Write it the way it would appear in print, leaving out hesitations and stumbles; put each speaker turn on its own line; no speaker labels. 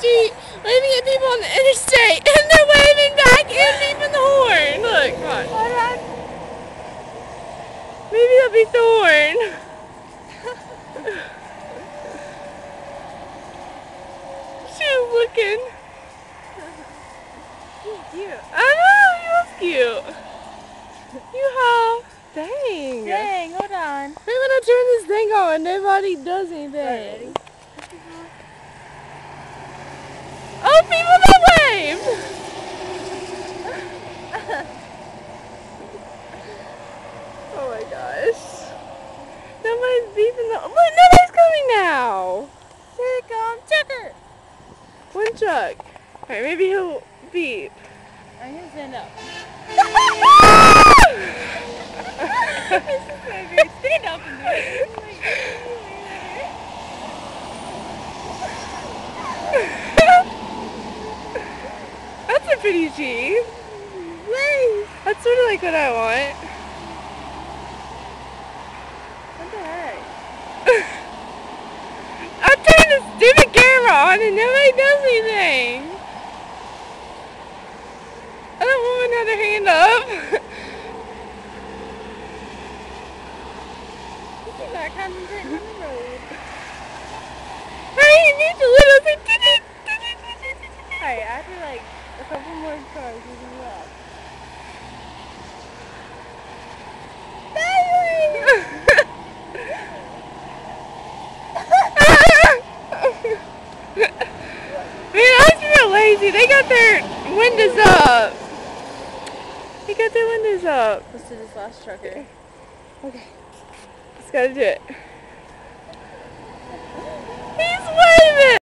street, waving at people on the interstate, and they're waving back and beeping the horn. Look, come on.
Hold on.
Maybe they'll beep the horn. She was looking.
He's cute.
I know, he was cute. Yoo-haw. Dang.
Dang, hold on.
Maybe when I turn this thing on, nobody does anything.
Ready?
Oh, people that wave! Oh my gosh. Nobody's beeping the... Look, nobody's coming now!
Here comes Tucker.
One truck. Alright, maybe he'll beep.
I'm gonna stand up. Stand up and do it.
That's a pretty Jeep.
Wait.
That's sort of like what I want.
What the heck?
I'm turning this stupid camera on and nobody does anything. That woman had her hand up.
This is not concentrating on the road.
Hey, you need to let us.
Alright, after like a couple more cars, we can go up.
Man, those people are lazy. They got their windows up. They got their windows up.
Let's do this last trucker.
Okay. Just gotta do it. He's